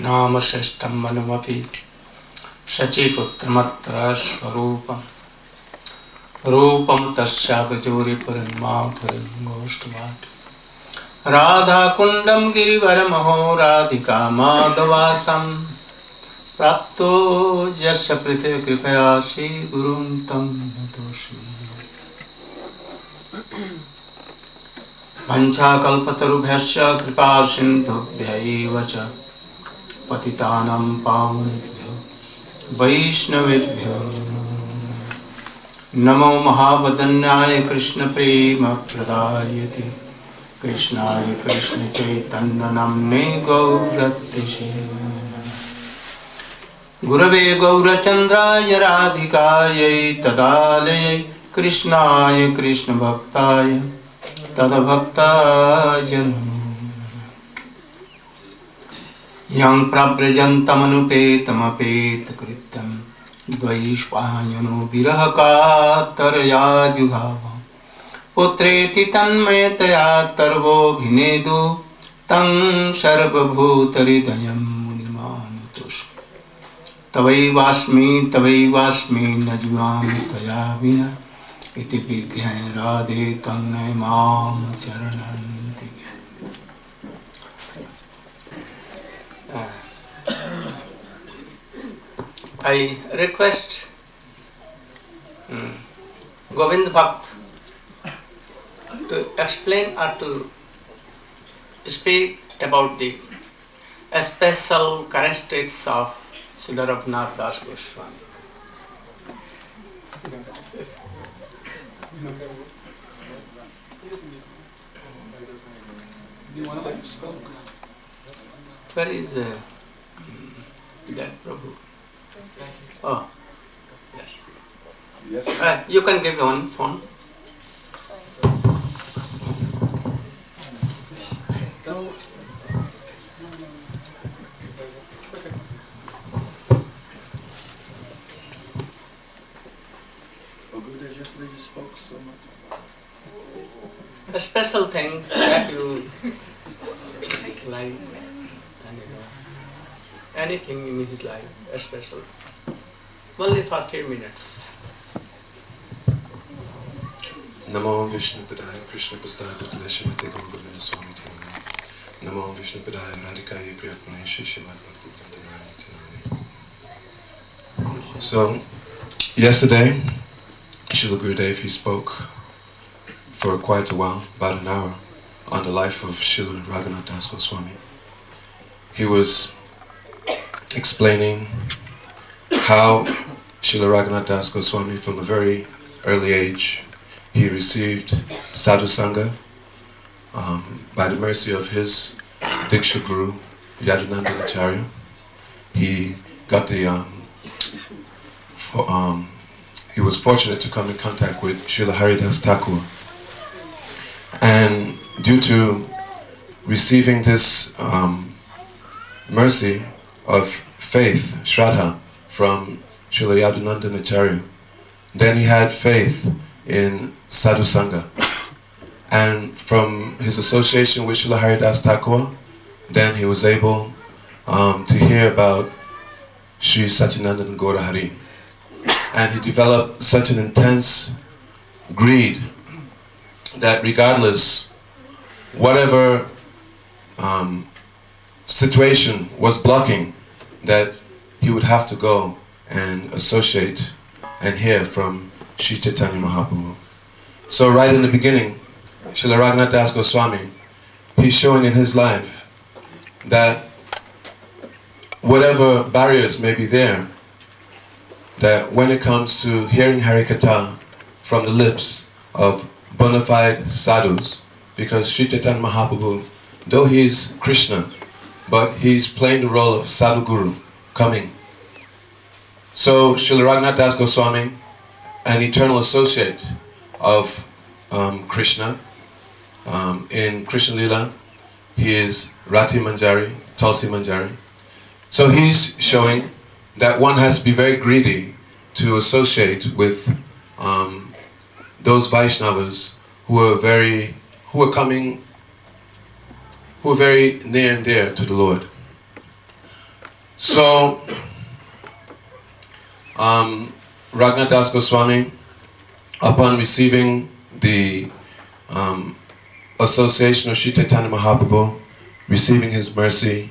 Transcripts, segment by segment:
Nama Sestam Manumapi Sachiputtramatra Swarupam Rupam Tasyagajuri Paranmauthari Gosvami Radha Kundam Girivaramaho Radhika Madhavasam Prapto Jasya Prithya Kripayasi Guruntam Natoshi Vancha Kalpatarubhyasya Kripa Sindhubhyaiva Cha Patitanam Pavanebhyo Vaishnavebhyo Namo Mahavadanyaya Krishna Prema Pradayate Krishnaya Krishna Chaitanya Namne Gaurateshe Gurave Gaurachandraya Radhikaya Tadalaya Krishnaya Krishna Bhaktaya Tadabhaktaja Namo Yang prabrajantamanupetamapetakritam Dvaishvayano virahakataraya juhava Putreti tanmayataya tarvo bhinedu Tang sarvabhutaridayam munimanutush Tavaivasmi najivami taya vina Iti vidhyan radhe tannai mam charanam I request Govind Bhakt to explain or to speak about the special characteristics of Srila Raghunatha Das Goswami. Where is that Prabhu? Oh, yes. You can give one phone. Yesterday you spoke so much. A special things that you like, anything in his life, a special. Only for 3 minutes. Namo Vishnu Padaya Krishna Prasthaya Srimate Gauravina Swami Tirunam Namo Vishnu Padaya Radhikaya Priyatmane Shishivat Bhakti. So, yesterday, Srila Gurudev, he spoke for quite a while, about an hour, on the life of Srila Raghunatha Das Goswami. He was explaining how Srila Raghunatha Das Goswami, from a very early age, he received sadhu sangha by the mercy of his Diksha Guru, Yadunanda Acharya. He got the he was fortunate to come in contact with Srila Haridas Thakur, and due to receiving this mercy of faith, Shraddha, from Srila Yadunanda Acharya, then he had faith in sadhu sangha, and from his association with Srila Haridas Thakur, then he was able to hear about Sri Satyananda Gaura Hari, and he developed such an intense greed that regardless whatever situation was blocking, that he would have to go and associate and hear from Sri Chaitanya Mahaprabhu. So right in the beginning, Srila Raghunatha Das Goswami, he's showing in his life that whatever barriers may be there, that when it comes to hearing Harikatha from the lips of bona fide sadhus, because Sri Chaitanya Mahaprabhu, though he is Krishna, but he's playing the role of sadhu guru, coming. So Srila Raghunatha Das Goswami, an eternal associate of Krishna, in Krishna Lila, he is Rati Manjari, Tulsi Manjari. So he's showing that one has to be very greedy to associate with those Vaishnavas who are very near and dear to the Lord. So, Raghunatha Gosvami, upon receiving the association of Sri Chaitanya Mahaprabhu, receiving his mercy,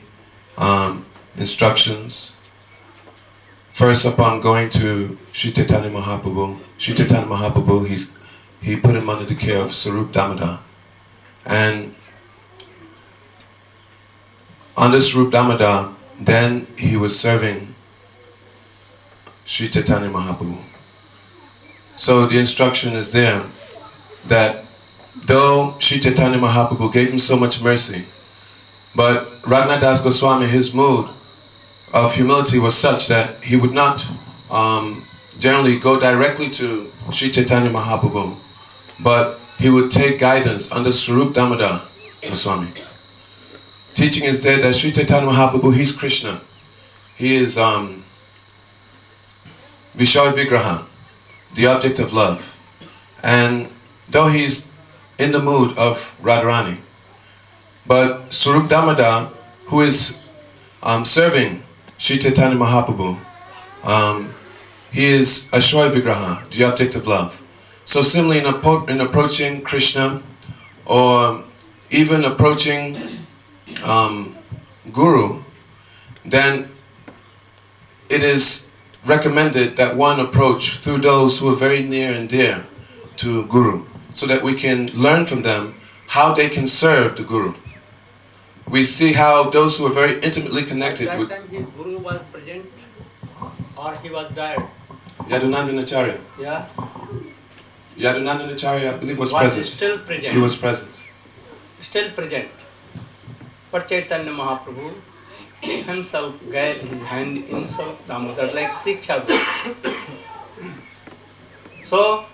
instructions, first upon going to Sri Chaitanya Mahaprabhu, he put him under the care of Sarup Damodar. And under Sarup Damodar, then he was serving Sri Chaitanya Mahaprabhu. So the instruction is there that though Sri Chaitanya Mahaprabhu gave him so much mercy, but Raghunatha Goswami, his mood of humility was such that he would not generally go directly to Sri Chaitanya Mahaprabhu, but he would take guidance under Sarup Damodar Goswami. Teaching is there that Sri Chaitanya Mahaprabhu, he's Krishna. He is Vishal Vigraha, the object of love. And though he's in the mood of Radharani, but Sarup Damodar, who is serving Sri Chaitanya Mahaprabhu, he is Ashwai Vigraha, the object of love. So similarly in approaching Krishna, or even approaching Guru, then it is recommended that one approach through those who are very near and dear to Guru, so that we can learn from them how they can serve the Guru. We see how those who are very intimately connected That with... time his Guru was present or he was died? Yadunandanacharya. Yeah? Yadunandanacharya, I believe, was present. Still present. He was present. Still present. But Chaitanya Mahaprabhu himself gave his hand in Sarup Damodar like Shiksha Guru. So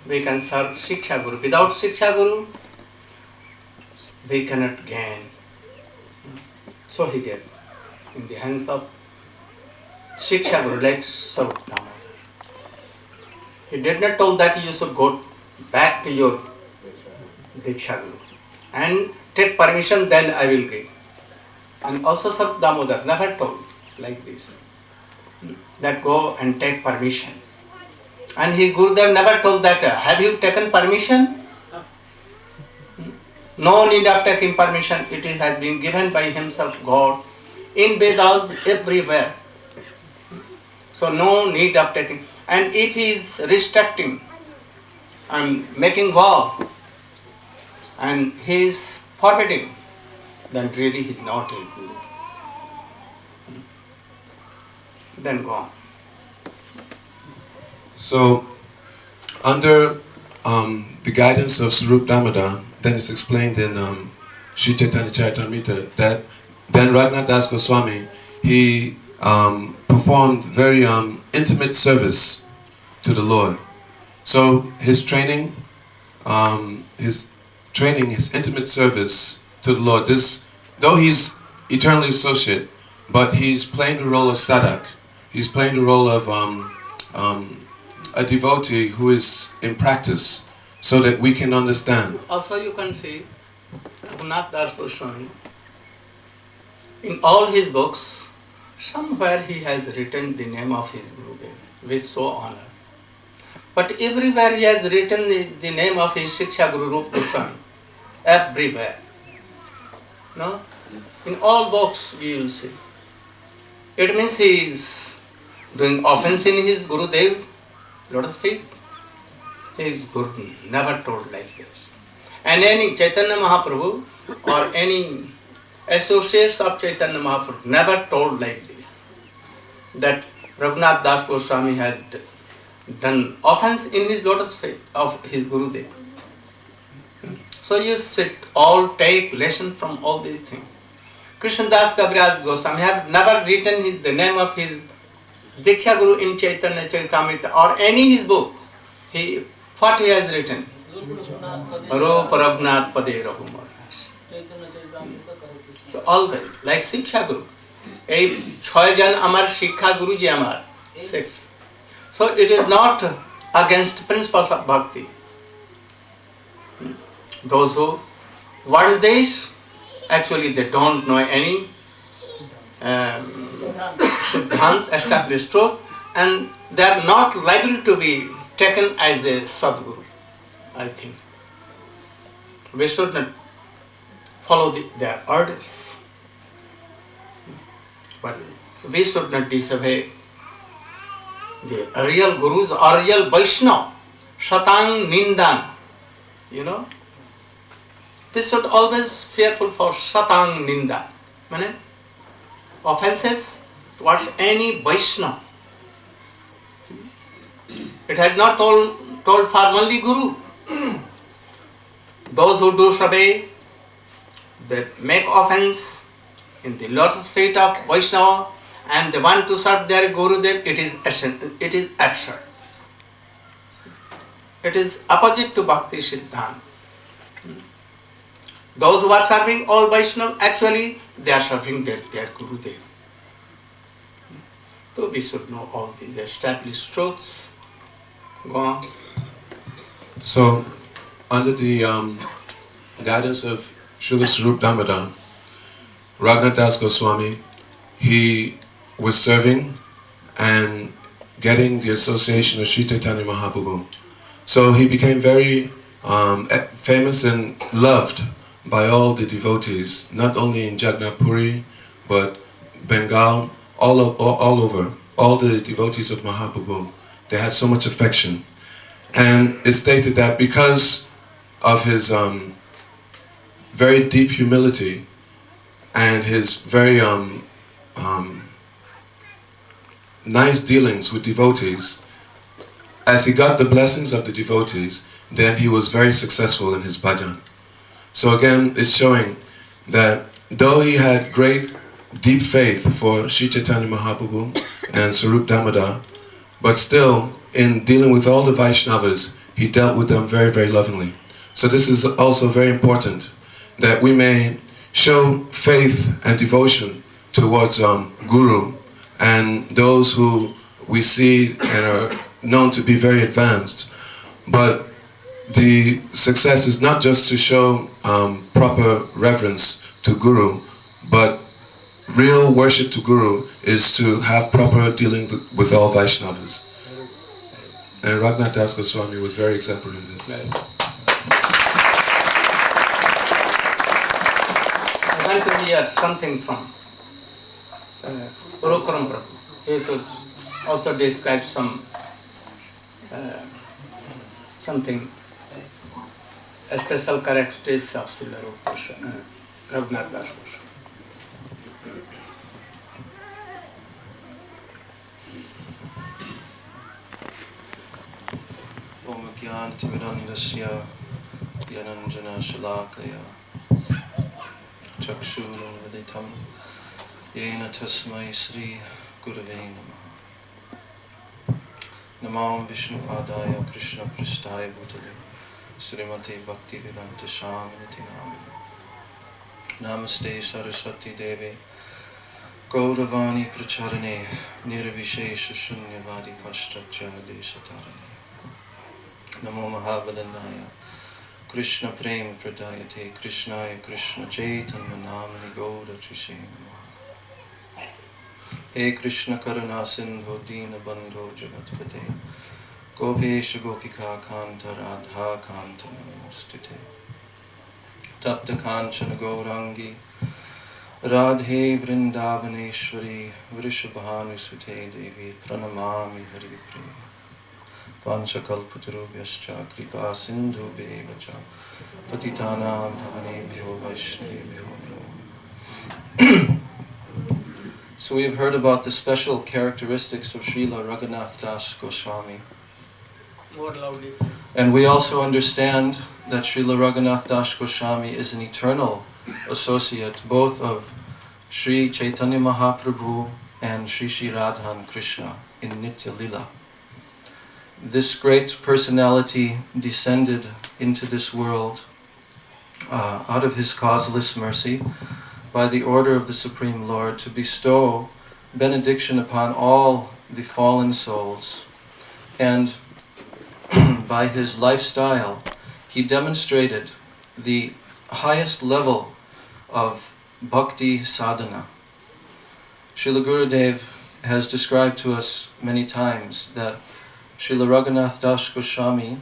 we can serve Shiksha Guru. Without Shiksha Guru, we cannot gain. So he gave in the hands of Shiksha Guru like Sarup Damodar. He did not tell that you should go back to your Diksha Guru and take permission, then I will give. And also Sarup Damodar never told like this, that go and take permission. And he Gurudev never told that, have you taken permission? No need of taking permission, it has been given by himself, God, in Vedas everywhere. So no need of taking. And if he is restricting and making vow, and he is forbidding, then really he is not a Guru. Then go on. So, under the guidance of Sarup Damodar, then it's explained in Sri Chaitanya Charitamrita that then Raghunatha Goswami, he performed very intimate service to the Lord. So his training, his intimate service to the Lord, though he's eternally associate, but he's playing the role of sadhak. He's playing the role of a devotee who is in practice, so that we can understand. Also you can see Raghunatha Goswami, in all his books, somewhere he has written the name of his Gurudev with so honor. But everywhere he has written the name of his Shiksha Guru Rup Goswami. Everywhere. No? In all books we will see. It means he is doing offense in his Gurudev, lotus feet. His Guru never told like this. And any Chaitanya Mahaprabhu or any associates of Chaitanya Mahaprabhu never told like this, that Raghunatha Das Goswami had done offense in his lotus feet of his Gurudev. So you should all take lesson from all these things. Krishna Das Kaviraj Goswami have never written the name of his Diksha Guru in Chaitanya Charitamrita or any his book. What he has written? Rupa Raghunath Pade Rahumar. So all that, like Shiksha Guru. 6 jan amar Shikha Guru ji amar. 6. So it is not against principles of bhakti. Those who want this, actually they don't know any Siddhant, established truth, and they are not liable to be taken as a Sadguru, I think. We should not follow their orders, but we should not disobey the real Gurus or real Vaishnava, Satang Nindan, you know. We should always fearful for Satang Ninda, meaning offenses towards any Vaishnava. It has not told for only Guru. Those who do disobey, they make offense in the lotus feet of Vaishnava, and they want to serve their Gurudev. It is absurd. It is opposite to Bhakti Siddhanta. Those who are serving all Vaishnava, actually they are serving their Gurudev. So we should know all these established truths. Go on. So, under the guidance of Srila Swarup Damodar, Raghunatha Gosvami, he was serving and getting the association of Sri Chaitanya Mahaprabhu. So he became very famous and loved by all the devotees, not only in Jagannath Puri, but Bengal, all over, all the devotees of Mahaprabhu. They had so much affection. And it stated that because of his very deep humility and his very nice dealings with devotees, as he got the blessings of the devotees, then he was very successful in his bhajan. So again, it's showing that though he had great deep faith for Sri Chaitanya Mahaprabhu and Swarup Damodar, but still, in dealing with all the Vaishnavas, he dealt with them very, very lovingly. So this is also very important, that we may show faith and devotion towards Guru and those who we see and are known to be very advanced. But the success is not just to show proper reverence to Guru, but real worship to Guru is to have proper dealing with all Vaishnavas. And Raghunatha Goswami was very exemplary in this. I want to hear something from Urukuram Prabhu. He should also describe something, special characteristics of Srila Raghunatha Goswami. Jnanatimirandasya Yananjana Shalakaya Chakshurunvaditam Yena Tasmai Sri Gurave Namaha Namam Vishnupadaya Krishna Prasthaya Bhutale Srimati Bhakti-Vedanta Swaminiti Namini Namaste Saraswati Devi Gauravani Pracharane Nirvishesha Shunyavadi Paschachara Desatarane Namo Mahabalandaya Krishna Prema Pradayate Krishnaya Krishna Chaitanya Namani Gauda Trishe Namaha He Krishna Karuna Sindho Dina Bandho Jagatpate Gopesha Gopika Kanta Radha Kanta Namostite Tapta Kanchana Gaurangi Radhe Vrindavaneshwari Vrishabhanu Sute Devi Pranamami Hari Priya Panchakalpatarubhyascha kripa sindhubheva-cha patitanam bhavanebhyo vaishnavebhyo namo. So we have heard about the special characteristics of Srila Raghunatha Goswami. More loudly. And we also understand that Srila Raghunatha Goswami is an eternal associate both of Sri Chaitanya Mahaprabhu and Sri Sri Radha and Krishna in Nitya Lila. This great personality descended into this world out of his causeless mercy by the order of the Supreme Lord to bestow benediction upon all the fallen souls. And by his lifestyle, he demonstrated the highest level of bhakti sadhana. Srila Gurudev has described to us many times that Srila Raghunatha Das Goswami,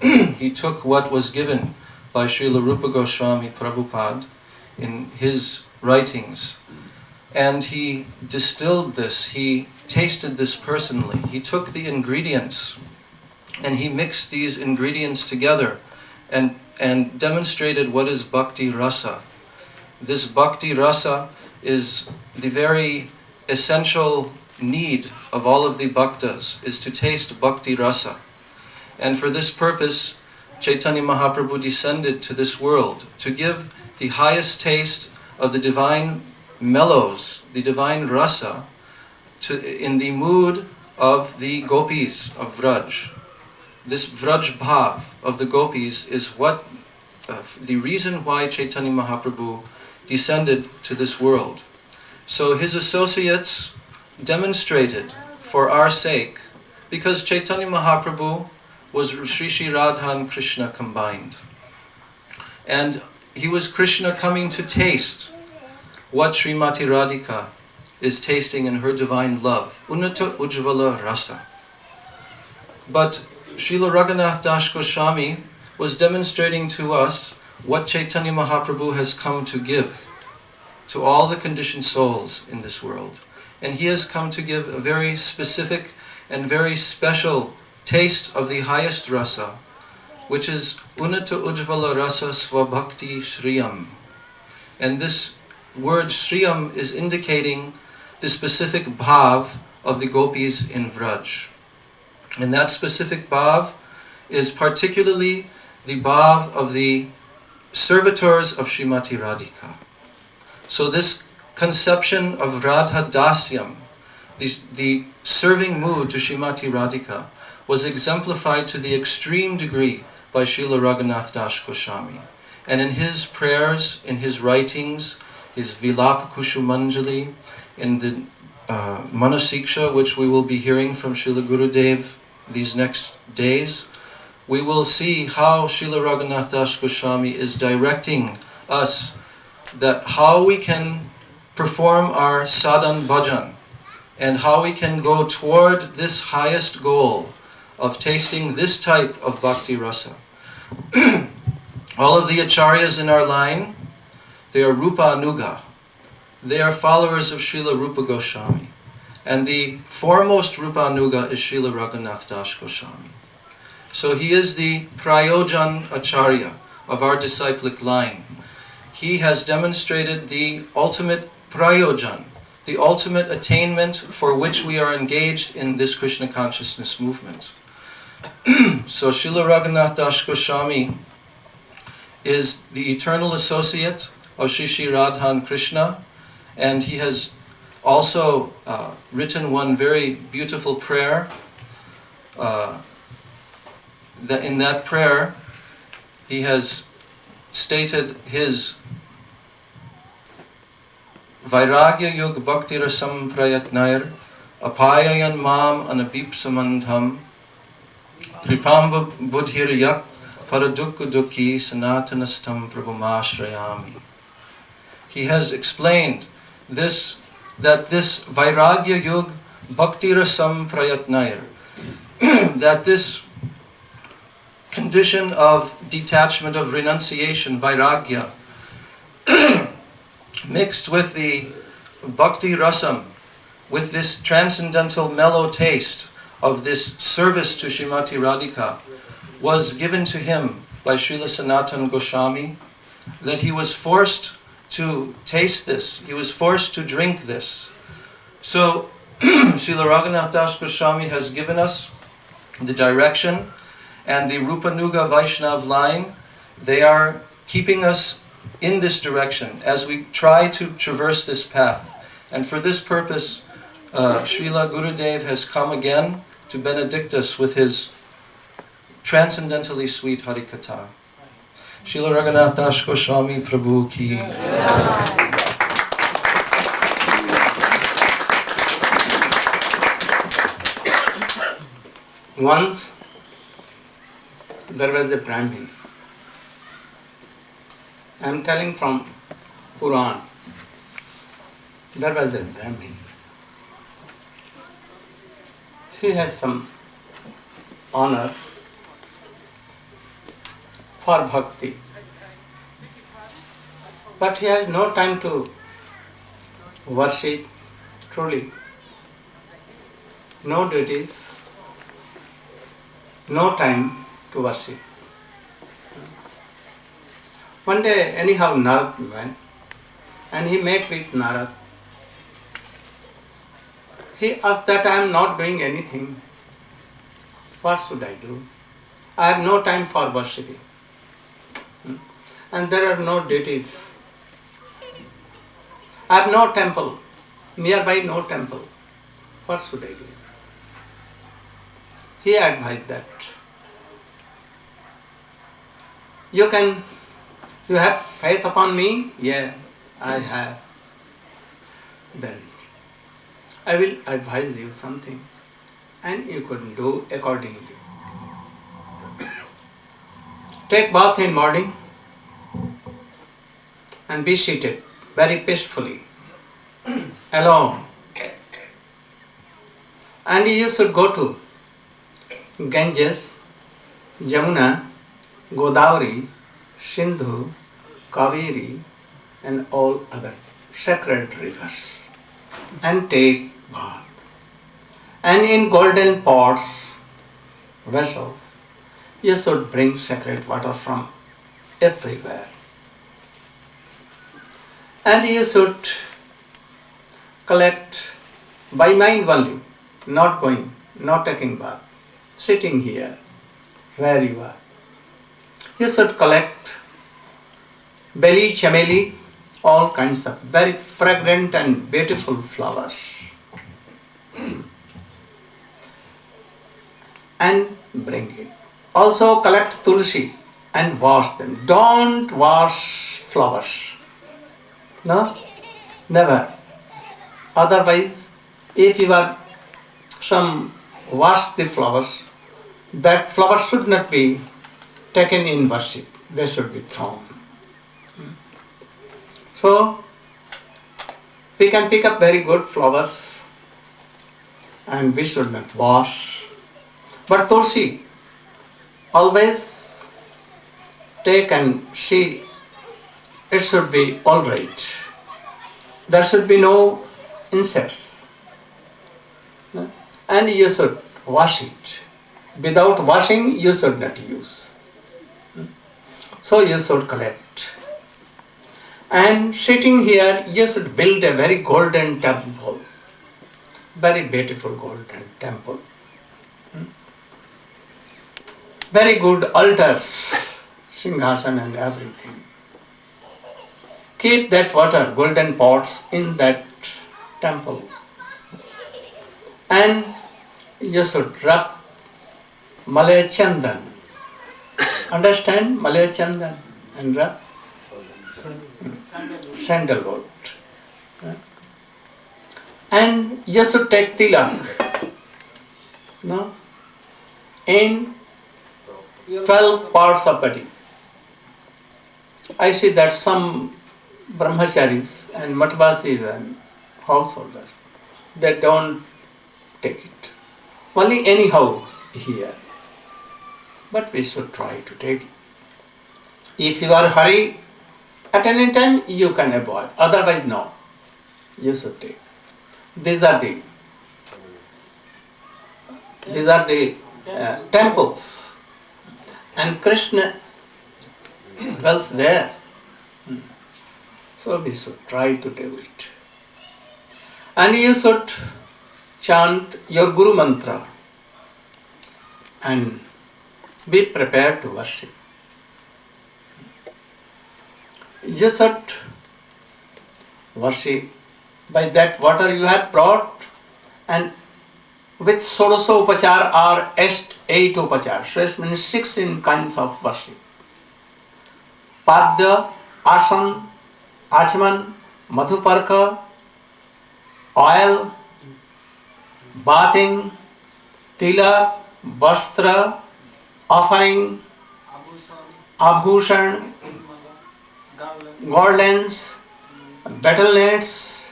he took what was given by Srila Rupa Goswami Prabhupada in his writings, and he distilled this, he tasted this personally. He took the ingredients and he mixed these ingredients together and demonstrated what is bhakti rasa. This bhakti rasa is the very essential need of all of the bhaktas, is to taste bhakti rasa. And for this purpose, Chaitanya Mahaprabhu descended to this world to give the highest taste of the divine mellows, the divine rasa, in the mood of the gopis of Vraj. This Vraj bhav of the gopis is what the reason why Chaitanya Mahaprabhu descended to this world. So his associates demonstrated for our sake, because Chaitanya Mahaprabhu was Sri Radha and Krishna combined. And he was Krishna coming to taste what Srimati Radhika is tasting in her divine love. Unnata Ujjvala Rasa. But Srila Raghunatha Das Goswami was demonstrating to us what Chaitanya Mahaprabhu has come to give to all the conditioned souls in this world. And he has come to give a very specific and very special taste of the highest rasa, which is Unnata Ujjvala Rasa Svabhakti Shriyam. And this word Shriyam is indicating the specific bhav of the gopis in Vraj. And that specific bhav is particularly the bhav of the servitors of Srimati Radhika. So this conception of Radha Dasyam, the serving mood to Srimati Radhika, was exemplified to the extreme degree by Srila Raghunatha Das Goswami. And in his prayers, in his writings, his Vilapa Kushumanjali, in the Manasiksha, which we will be hearing from Srila Gurudev these next days, we will see how Srila Raghunatha Das Goswami is directing us that how we can perform our sadhan bhajan and how we can go toward this highest goal of tasting this type of bhakti rasa. All of the acharyas in our line, they are Rupa Anuga. They are followers of Srila Rupa Goswami. And the foremost Rupa Anuga is Srila Raghunatha Das Goswami. So he is the Prayojan Acharya of our disciplic line. He has demonstrated the ultimate Prayojan, the ultimate attainment for which we are engaged in this Krishna consciousness movement. So Srila Raghunatha Das Goswami is the eternal associate of Sri Radha and Krishna, and he has also written one very beautiful prayer. In that prayer, he has stated his Vairagya Yug Bhakti Rasam Prayatnair Apayayan Mam Anabipsamandham Kripamba Buddhir Yak Paradukku Dukki Sanatanastam Prabhumashrayami. He has explained this, that this Vairagya Yug Bhakti Rasam Prayatnair, that this condition of detachment, of renunciation, Vairagya, mixed with the Bhakti Rasam, with this transcendental mellow taste of this service to Srimati Radhika, was given to him by Srila Sanatana Goswami, that he was forced to taste this, he was forced to drink this. So Srila Raghunatha Das Goswami has given us the direction, and the Rupanuga Vaishnav line, they are keeping us in this direction as we try to traverse this path. And for this purpose, Srila Gurudev has come again to benedict us with his transcendentally sweet Harikatha. Srila Raghunatha Das Goswami Prabhu ki. Once there was a Brahmin. I am telling from Puran. There was a Brahmin. He has some honor for bhakti, but he has no time to worship truly. No duties, no time to worship. One day, anyhow, Narad went and he met with Narad. He asked that I am not doing anything. What should I do? I have no time for worshipping. And there are no deities. I have no temple. Nearby, no temple. What should I do? He advised that you have faith upon me? Yeah, I have. Then I will advise you something and you could do accordingly. Take bath in morning and be seated very peacefully, alone. And you should go to Ganges, Jamuna, Godavari, Sindhu, Kaveri and all other sacred rivers and take bath. And in golden pots, vessels, you should bring sacred water from everywhere. And you should collect by mind only, not going, not taking bath, sitting here where you are. You should collect belly, chameli, all kinds of very fragrant and beautiful flowers and bring it. Also collect tulsi and wash them. Don't wash flowers. No? Never. Otherwise, if you are wash the flowers, that flowers should not be taken in worship. They should be thrown. So, we can pick up very good flowers and we should not wash. But tulsi, always take and see it should be alright. There should be no insects. And you should wash it. Without washing, you should not use. So you should collect. And sitting here, you should build a very golden temple. Very beautiful golden temple. Very good altars, Singhasan and everything. Keep that water, golden pots in that temple. And you should rub Malay Chandan. Understand Malay Chandan? And rub sandalwood. And you should take tilak. No? In 12 parts of body. I see that some brahmacharis and matvasis and householders, they don't take it. Only anyhow here. But we should try to take it. If you are hurry, at any time you can avoid. Otherwise no. You should take. These are the temples. And Krishna dwells there. So we should try to do it. And you should chant your Guru Mantra and be prepared to worship. You should worship by that water you have brought and with Sodasha Upachar or 8 Upachar. So it means 16 kinds of worship. Padya, Asan, Achman, Madhuparka, oil, bathing, tilak, vastra, offering, abhushan, garlands, battle nets,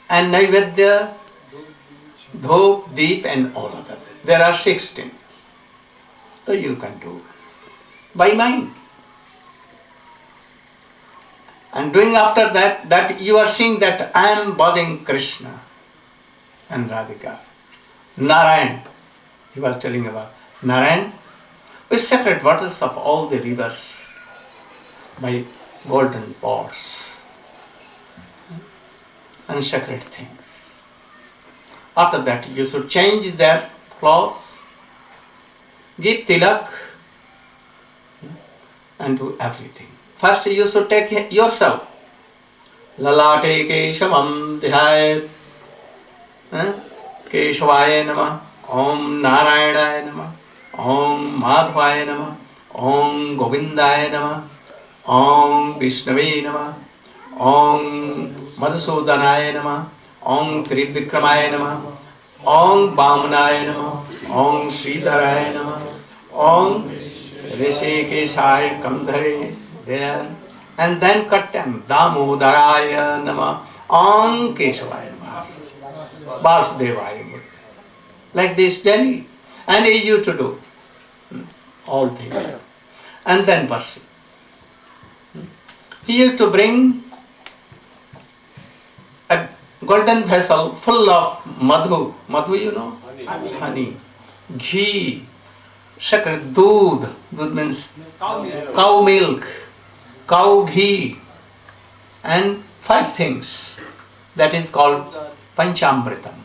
and Naivedya, Dhop, Deep and all other. There are 16. So you can do by mind. And doing after that, that you are seeing that I am bothering Krishna and Radhika. Narayan, he was telling about Narayan, with separate waters of all the rivers by golden pots and sacred things. After that, you should change their clothes, give tilak, and do everything. First, you should take yourself. Lalate keshavam dhayat. Keshavaya namah. Om Narayanaya namah. Om Madhvaya namah. Om Govindaya namah. Om Vishnave namah. Om Madhusudanaya namah. Om Trivikramaya namah. Om Vamanaya namah. Om Sridharaya namah. Om Rishikeshaya Kamdhare. There. And then cut them. Damodaraya namah. Om Keshavaya namah. Vasudevaya namah. Like this daily. And easy to do. All things. And then worship. He used to bring a golden vessel full of madhu. Madhu, you know? Honey. Ghee. Sacred doodh. Doodh means cow milk. Cow ghee. And 5 things. That is called Panchamritam.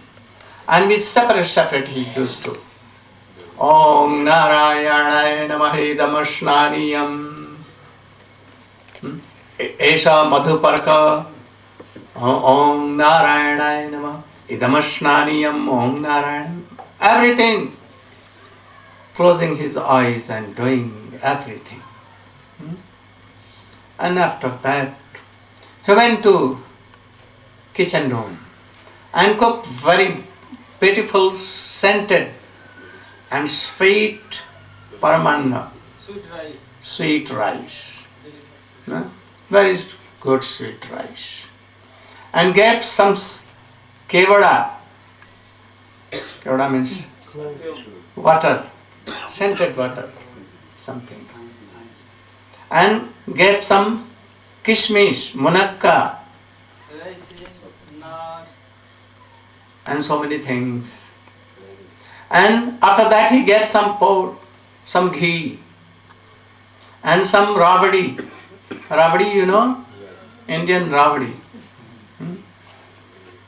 And with separate he used to. Om Narayanaya Namahe Damashnaniyam. Esha Madhuparka. Om Narayanaya Namah. Idamashnaniyam. Om Narayan. Everything. Closing his eyes and doing everything. And after that, he went to kitchen room and cooked very beautiful, scented and sweet paramanna, sweet rice. Very good sweet rice. And gave some kevada. Kevada means water, scented water, something. And gave some kishmish, munakka, and so many things. And after that he gave some pork, some ghee, and some rabdi. Rabdi, you know? Indian rabdi.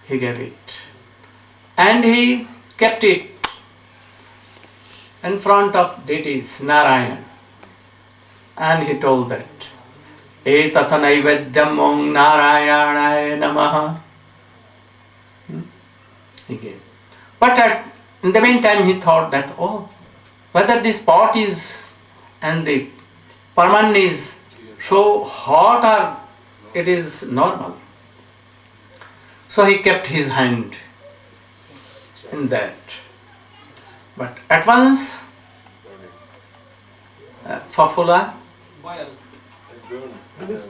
He gave it. And he kept it in front of deities, Narayan. And he told that, Etatha naivedyam om Narayanaya namaha. He gave. But in the meantime he thought that, whether this pot is and the paraman is so hot or it is normal. So he kept his hand in that. But at once, Fafula,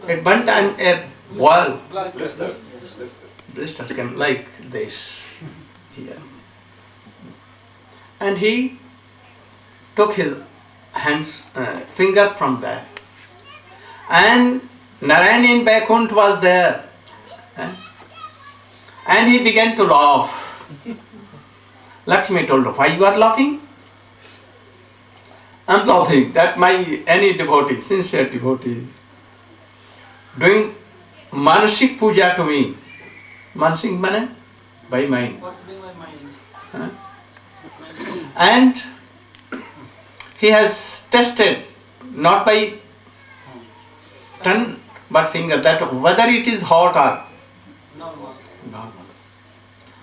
it burnt and a boil. Blister came like this here. And he took his finger from there. And Narayan in Vaikunt was there. And he began to laugh. Lakshmi told him, why you are laughing? I am laughing that any devotee, sincere devotees, doing manasik puja to me. Manasik means by mind. And he has tested, not by tongue but finger, that whether it is hot or normal.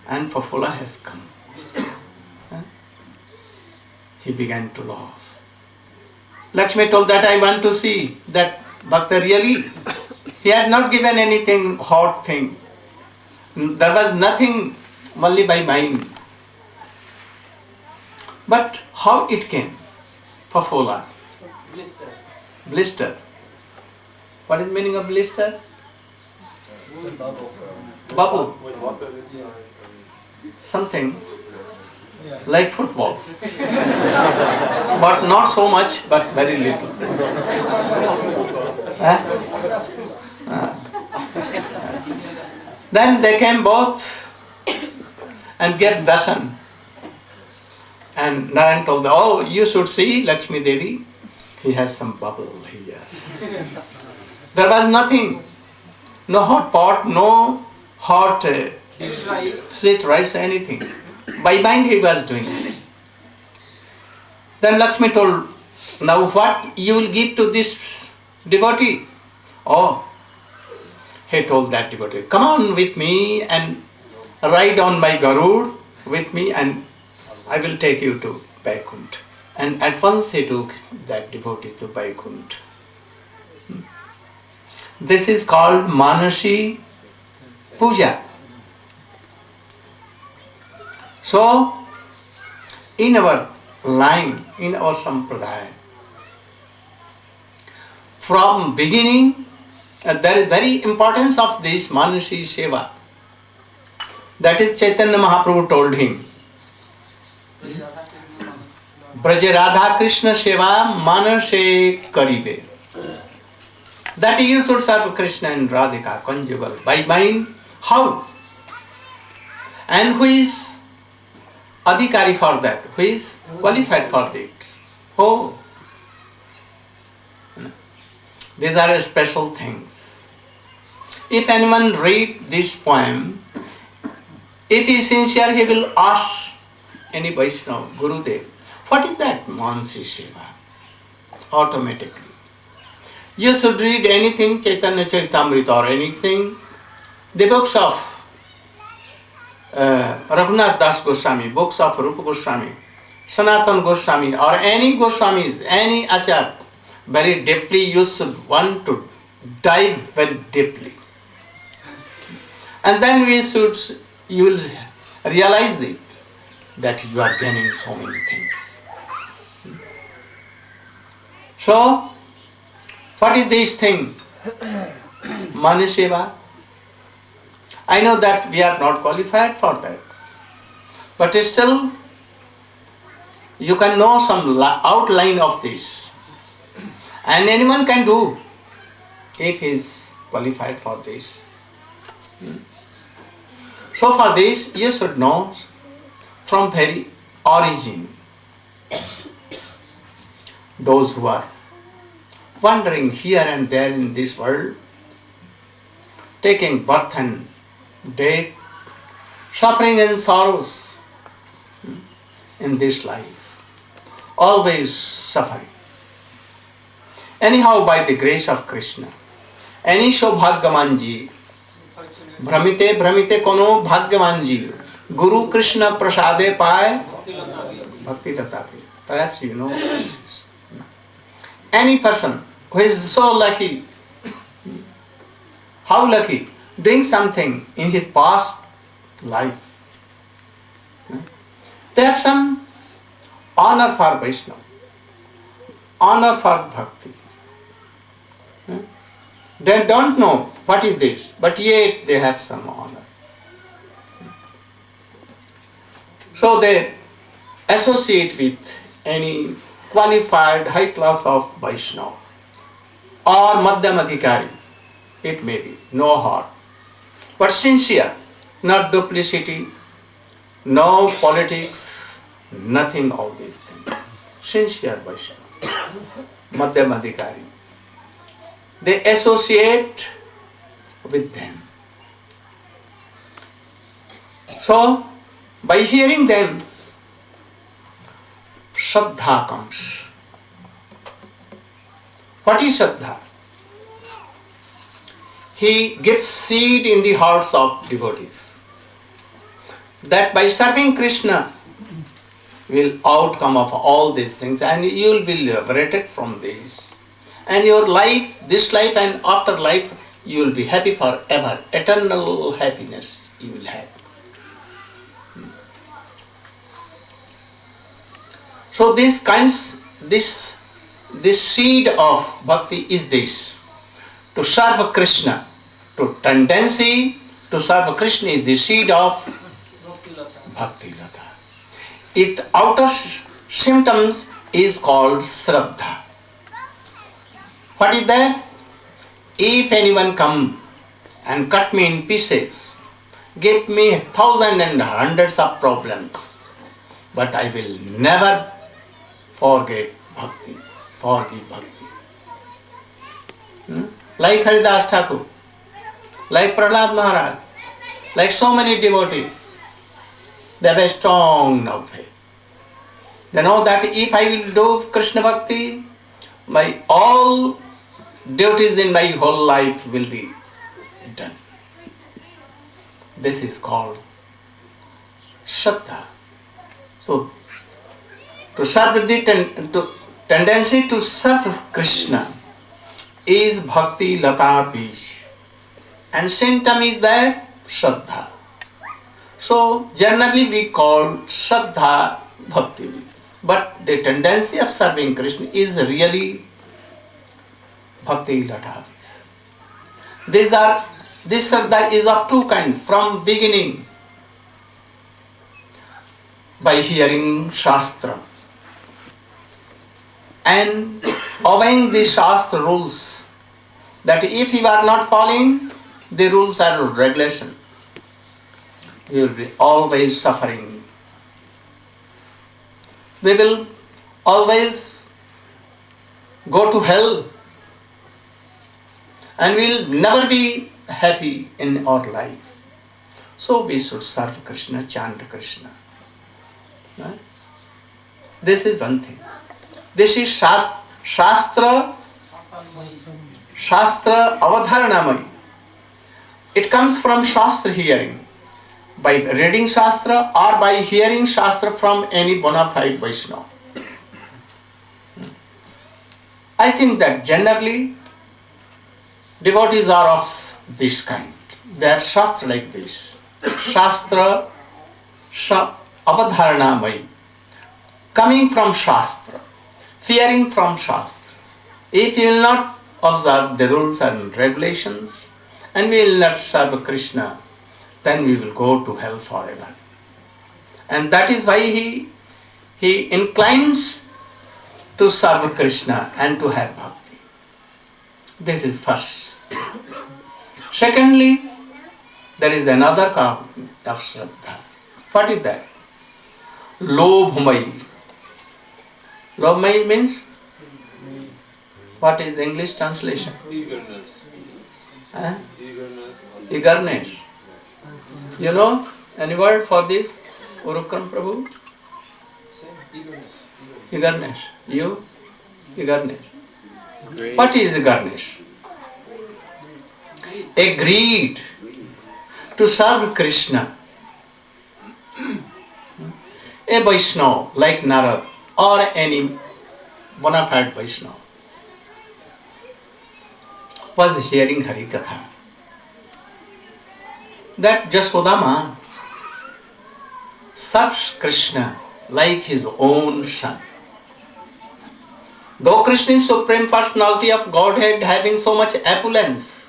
And Fafula has come. He began to laugh. Lakshmi told that I want to see that Bhakta really, he had not given anything hot thing. There was nothing only by mind. But how it came? Fafula. Blister. What is the meaning of blister? bubble, something like football, but not so much, but very little. Then they came both and gave darshan. And Narayan told them, oh, you should see Lakshmi Devi, he has some bubble here. There was nothing, no hot pot, no hot sweet rice, anything. By mind he was doing it. Then Lakshmi told, now what you will give to this devotee? Oh, he told that devotee, come on with me and ride on my Garud with me and I will take you to Vaikuntha. And at once he took that devotee to Vaikuntha. This is called Manasi Puja. So, in our line, in our sampradaya, from beginning, there is very importance of this manasi-seva. That is Chaitanya Mahaprabhu told him. Braja Radha Krishna Seva Manase Karibe. That you should serve Krishna and Radhika conjugal by mind. How? And who is adhikari for that? Who is qualified for that? Oh, these are special things. If anyone read this poem, if he is sincere, he will ask any Vaishnava, Gurudev, what is that manasi-seva? Automatically. You should read anything, Chaitanya Charitamrita or anything, the books of Raghunatha Das Gosvami, books of Rupa Gosvami, Sanatana Gosvami or any Goswamis, any Acharya, very deeply you should want to dive very deeply. And then you will realize it, that you are gaining so many things. So, what is this thing? Manasi-seva. I know that we are not qualified for that. But still, you can know some outline of this. And anyone can do if he is qualified for this. So for this, you should know from very origin. Those who are wandering here and there in this world, taking birth and death, suffering and sorrows in this life, always suffering. Anyhow, by the grace of Krishna, any Saubhagyaman ji, Bhramite Bhramite Kono Bhagyaman ji, Guru Krishna Prasade Paye Bhakti-Tatapi. Perhaps you know this. Any person who is so lucky, how lucky, doing something in his past life, they have some honor for Vaishnava, honor for Bhakti. They don't know what is this, but yet they have some honor. So they associate with any qualified high class of Vaishnava or Madhyam Adhikari, it may be, no harm. But sincere, not duplicity, no politics, nothing of these things. Sincere Vaishnava, Madhyam Adhikari. They associate with them. So, by hearing them, Shraddha comes. What is Shraddha? He gives seed in the hearts of devotees, that by serving Krishna will outcome of all these things and you will be liberated from these. And your life, this life and after life, you will be happy forever. Eternal happiness you will have. So this seed of bhakti is this: to serve Krishna, to tendency to serve Krishna is the seed of Bhakti Lata. Its outer symptoms is called Shraddha. What is that? If anyone come and cut me in pieces, give me thousands and hundreds of problems, but I will never forgive Bhakti. Like Haridas Thakur, like Prahlad Maharaj, like so many devotees, they have a strong now faith. They know that if I will do Krishna Bhakti, my all duties in my whole life will be done. This is called Shraddha. So, to serve the tendency to serve Krishna is Bhakti Lata Bij, and symptom is that Shraddha. So generally we call Shraddha Bhakti, but the tendency of serving Krishna is really Bhakti Lata Bij. This Shraddha is of two kinds. From beginning, by hearing Shastra and obeying the Shastra rules, that if you are not following the rules or regulation, you will be always suffering. We will always go to hell and we will never be happy in our life. So we should serve Krishna, chant Krishna. Right? This is one thing. This is Shastra Avadharanamai. It comes from Shastra hearing. By reading Shastra or by hearing Shastra from any bona fide Vaishnava. I think that generally devotees are of this kind. They are Shastra like this. Shastra Avadharanamai. Coming from Shastra. Fearing from Shastra. If you will not observe the rules and regulations and we will not serve Krishna, then we will go to hell forever. And that is why he inclines to serve Krishna and to have bhakti. This is first. Secondly, there is another kind of Shraddha. What is that? Lobhmai. Lobhmai means, what is the English translation? Eagerness. You know any word for this? Urukram Prabhu? Eagerness. You? Eagerness. What is eagerness? A greed to serve Krishna. A Vaishnava like Narad or any bona fide Vaishnava was hearing Harikatha. That Jasodama serves Krishna like his own son. Though Krishna is Supreme Personality of Godhead having so much opulence,